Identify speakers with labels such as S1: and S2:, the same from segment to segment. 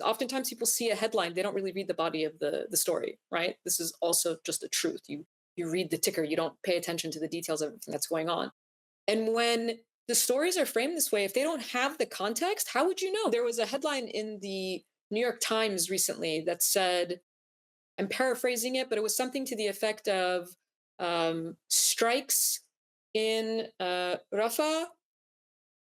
S1: Oftentimes people see a headline, they don't really read the body of the story, right? This is also just a truth. You read the ticker, you don't pay attention to the details of everything that's going on. And when the stories are framed this way, if they don't have the context, how would you know? There was a headline in the New York Times recently that said, I'm paraphrasing it, but it was something to the effect of strikes in Rafah,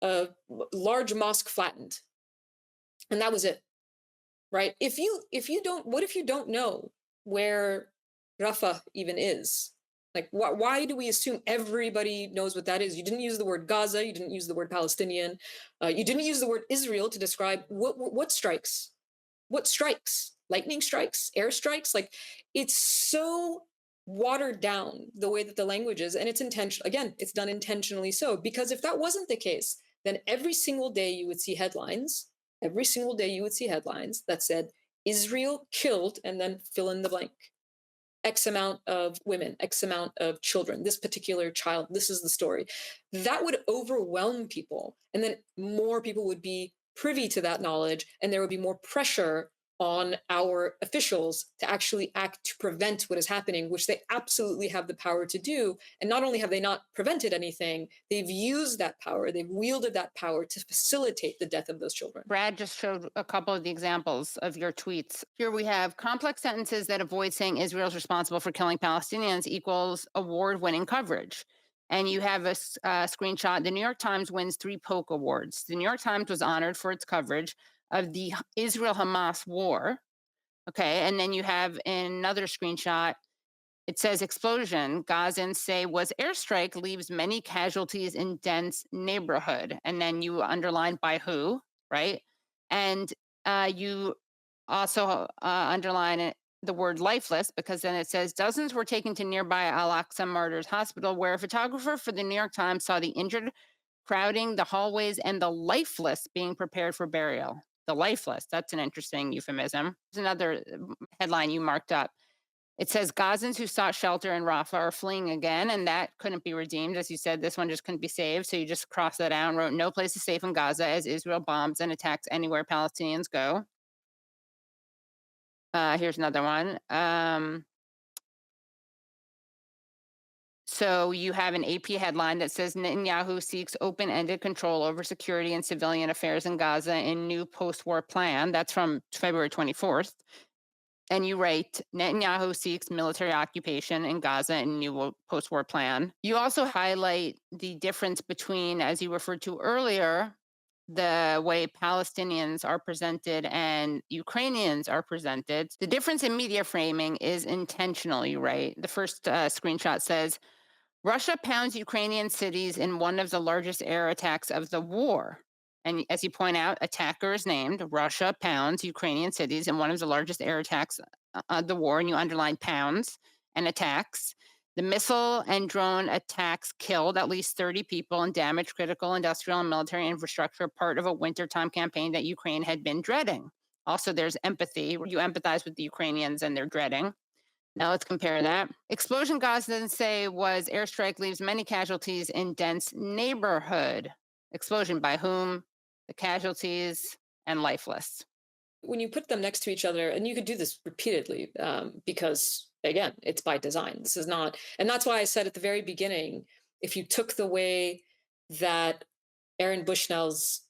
S1: a large mosque flattened. And that was it, right? If you don't, what if you don't know where Rafah even is? Like, why do we assume everybody knows what that is? You didn't use the word Gaza. You didn't use the word Palestinian. You didn't use the word Israel to describe what strikes. What strikes? Lightning strikes? Air strikes? Like, it's so watered down the way that the language is, and it's intentional. Again, it's done intentionally so, because if that wasn't the case, then every single day you would see headlines. Every single day you would see headlines that said, Israel killed, and then fill in the blank. X amount of women, X amount of children, this particular child, this is the story. That would overwhelm people. And then more people would be privy to that knowledge, and there would be more pressure on our officials to actually act to prevent what is happening, which they absolutely have the power to do. And not only have they not prevented anything, they've used that power, they've wielded that power to facilitate the death of those children.
S2: Brad just showed a couple of the examples of your tweets. Here we have complex sentences that avoid saying Israel's responsible for killing Palestinians equals award-winning coverage. And you have a screenshot. The New York Times wins 3 Polk Awards. The New York Times was honored for its coverage of the Israel-Hamas war. Okay, and then you have another screenshot. It says explosion. Gazans say was airstrike leaves many casualties in dense neighborhood. And then you underline by who, right? And you also underline the word lifeless, because then it says dozens were taken to nearby Al-Aqsa Martyrs Hospital, where a photographer for the New York Times saw the injured crowding the hallways and the lifeless being prepared for burial. The lifeless, that's an interesting euphemism. There's another headline you marked up. It says Gazans who sought shelter in Rafah are fleeing again, and that couldn't be redeemed. As you said, this one just couldn't be saved. So you just crossed that out and wrote, no place is safe in Gaza as Israel bombs and attacks anywhere Palestinians go. Here's another one. So you have an AP headline that says Netanyahu seeks open-ended control over security and civilian affairs in Gaza in new post-war plan. That's from February 24th. And you write, Netanyahu seeks military occupation in Gaza in new post-war plan. You also highlight the difference between, as you referred to earlier, the way Palestinians are presented and Ukrainians are presented. The difference in media framing is intentional, you write. The first screenshot says, Russia pounds Ukrainian cities in one of the largest air attacks of the war. And as you point out, attacker is named. Russia pounds Ukrainian cities in one of the largest air attacks of the war, and you underline pounds and attacks. The missile and drone attacks killed at least 30 people and damaged critical industrial and military infrastructure, part of a wintertime campaign that Ukraine had been dreading. Also, there's empathy. You empathize with the Ukrainians and their dreading. Now let's compare that. Explosion Gazans say was airstrike leaves many casualties in dense neighborhood. Explosion by whom? The casualties and lifeless.
S1: When you put them next to each other, and you could do this repeatedly, because again, it's by design. This is not, and that's why I said at the very beginning, if you took the way that Aaron Bushnell's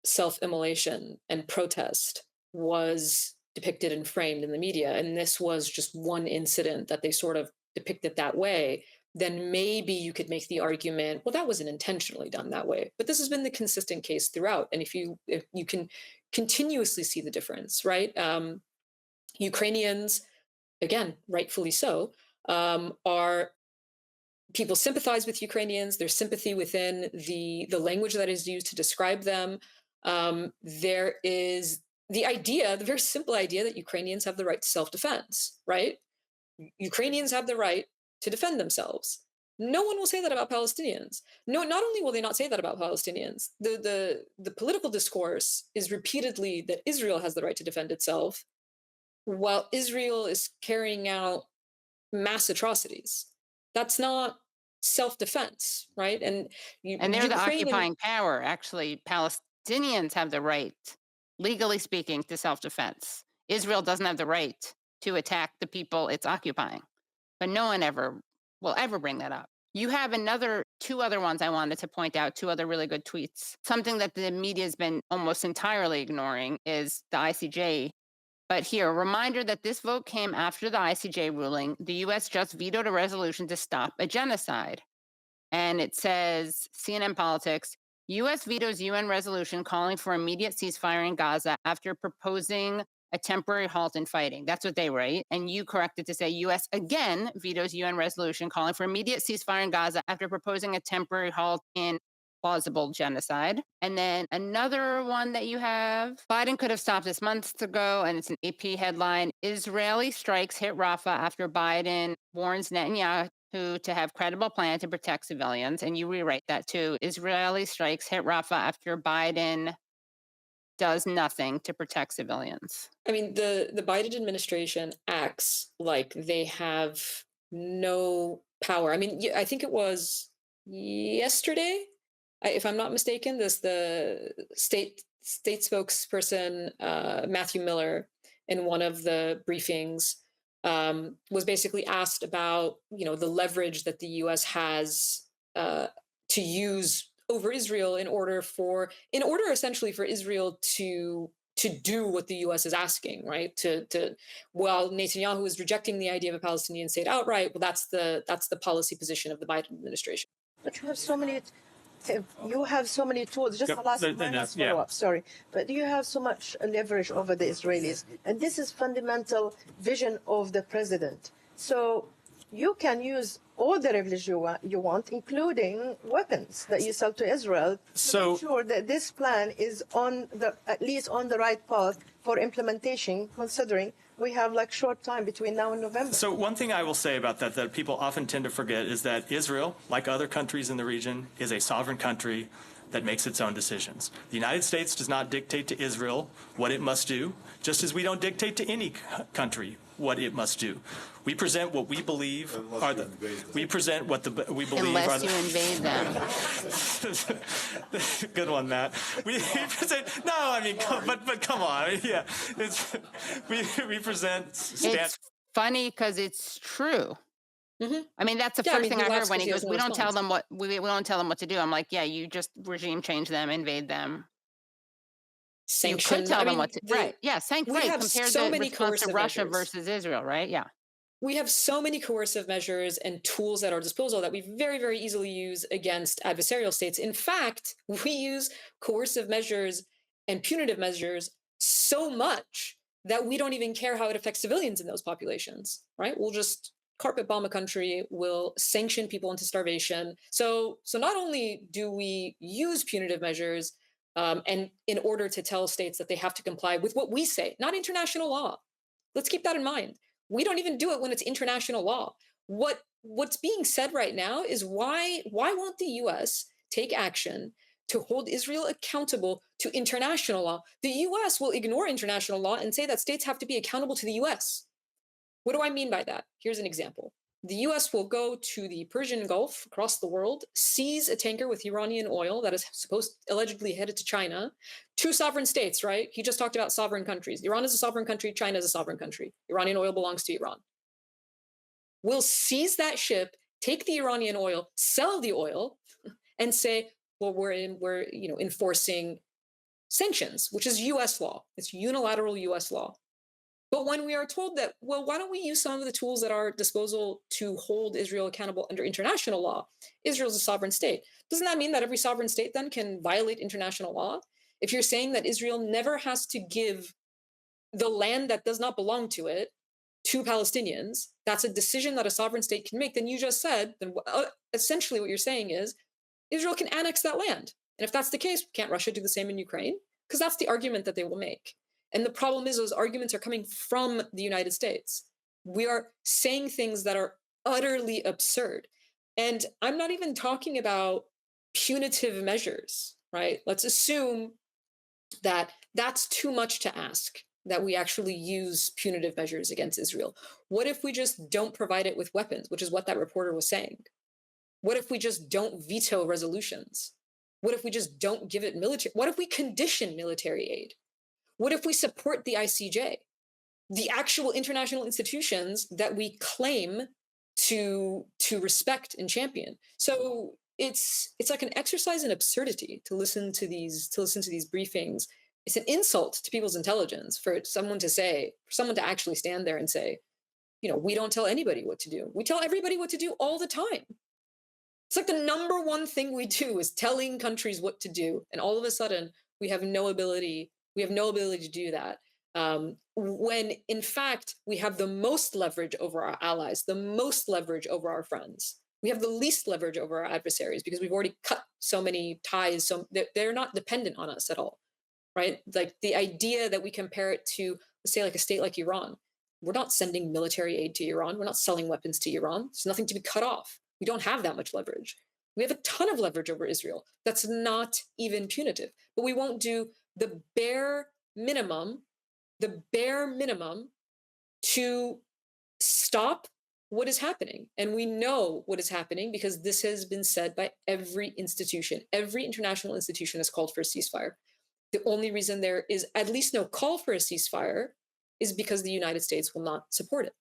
S1: self-immolation and protest was depicted and framed in the media, and this was just one incident that they sort of depicted that way, then maybe you could make the argument, well, that wasn't intentionally done that way. But this has been the consistent case throughout. And if you can continuously see the difference, right? Ukrainians, again, rightfully so, are people sympathize with Ukrainians. There's sympathy within the language that is used to describe them. There is the idea, the very simple idea that Ukrainians have the right to self-defense, right? Ukrainians have the right to defend themselves. No one will say that about Palestinians. No, not only will they not say that about Palestinians, the political discourse is repeatedly that Israel has the right to defend itself, while Israel is carrying out mass atrocities. That's not self-defense, right? And
S2: And they're the
S1: Ukraine,
S2: occupying power. Actually, Palestinians have the right, legally speaking, to self-defense. Israel doesn't have the right to attack the people it's occupying. But no one ever will ever bring that up. You have two other ones I wanted to point out, two other really good tweets. Something that the media has been almost entirely ignoring is the ICJ. But here, a reminder that this vote came after the ICJ ruling. The US just vetoed a resolution to stop a genocide. And it says, CNN Politics, US vetoes UN resolution calling for immediate ceasefire in Gaza after proposing a temporary halt in fighting. That's what they write. And you corrected to say US again vetoes UN resolution calling for immediate ceasefire in Gaza after proposing a temporary halt in plausible genocide. And then another one that you have, Biden could have stopped this months ago, and it's an AP headline. Israeli strikes hit Rafah after Biden warns Netanyahu to have credible plan to protect civilians. And you rewrite that too. Israeli strikes hit Rafah after Biden does nothing to protect civilians.
S1: I mean, the Biden administration acts like they have no power. I mean, I think it was yesterday, if I'm not mistaken, the state spokesperson Matthew Miller in one of the briefings was basically asked about the leverage that the U.S. has to use over Israel in order essentially for Israel to do what the U.S. is asking, right? While Netanyahu is rejecting the idea of a Palestinian state outright, well, that's the policy position of the Biden administration.
S3: But you have so many tools. Just
S4: Yep,
S3: the last follow-up, sorry. But you have so much leverage over the Israelis. And this is fundamental vision of the president. So you can use all the leverage you want, including weapons that you sell to Israel, to make sure that this plan is at least on the right path for implementation, considering we have short time between now and November.
S4: So one thing I will say about that people often tend to forget is that Israel, like other countries in the region, is a sovereign country that makes its own decisions. The United States does not dictate to Israel what it must do, just as we don't dictate to any country what it must do. We present what we believe we believe
S2: Unless you invade them.
S4: Good one, Matt. We present, but come on, yeah. We present.
S2: It's funny because it's true.
S1: Mm-hmm.
S2: I mean, that's the first thing I heard when he goes, "We don't tell them what we don't tell them what to do." I'm like, "Yeah, you just regime change them, invade them.
S1: Sanction.
S2: You could tell them what to right? Yeah,
S1: we have
S2: compare
S1: so
S2: the
S1: many
S2: response to
S1: coercive
S2: Russia
S1: measures.
S2: versus Israel, right? Yeah.
S1: We have so many coercive measures and tools at our disposal that we very, very easily use against adversarial states. In fact, we use coercive measures and punitive measures so much that we don't even care how it affects civilians in those populations, right? We'll just carpet bomb a country, we'll sanction people into starvation. So not only do we use punitive measures and in order to tell states that they have to comply with what we say, not international law. Let's keep that in mind. We don't even do it when it's international law. What's being said right now is why won't the US take action to hold Israel accountable to international law? The US will ignore international law and say that states have to be accountable to the US. What do I mean by that? Here's an example. The US will go to the Persian Gulf across the world, seize a tanker with Iranian oil that is allegedly headed to China. Two sovereign states, right? He just talked about sovereign countries. Iran is a sovereign country, China is a sovereign country. Iranian oil belongs to Iran. We'll seize that ship, take the Iranian oil, sell the oil, and say, well, we're enforcing sanctions, which is US law. It's unilateral US law. But when we are told that, well, why don't we use some of the tools at our disposal to hold Israel accountable under international law? Israel's a sovereign state. Doesn't that mean that every sovereign state then can violate international law? If you're saying that Israel never has to give the land that does not belong to it to Palestinians, that's a decision that a sovereign state can make, then you just said, then essentially what you're saying is Israel can annex that land. And if that's the case, can't Russia do the same in Ukraine? Because that's the argument that they will make. And the problem is those arguments are coming from the United States. We are saying things that are utterly absurd. And I'm not even talking about punitive measures, right? Let's assume that that's too much to ask, that we actually use punitive measures against Israel. What if we just don't provide it with weapons, which is what that reporter was saying? What if we just don't veto resolutions? What if we just don't give it military? What if we condition military aid? What if we support the ICJ, the actual international institutions that we claim to respect and champion? So it's like an exercise in absurdity to listen to these briefings. It's an insult to people's intelligence for someone to actually stand there and say, we don't tell anybody what to do. We tell everybody what to do all the time. It's like the number one thing we do is telling countries what to do, and all of a sudden we have no ability to do that. When in fact we have the most leverage over our allies, the most leverage over our friends. We have the least leverage over our adversaries because we've already cut so many ties. So they're not dependent on us at all, right? Like the idea that we compare it to, let's say, like a state like Iran. We're not sending military aid to Iran. We're not selling weapons to Iran. There's nothing to be cut off. We don't have that much leverage. We have a ton of leverage over Israel. That's not even punitive. But we won't do the bare minimum to stop what is happening. And we know what is happening because this has been said by every institution. Every international institution has called for a ceasefire. The only reason there is at least no call for a ceasefire is because the United States will not support it.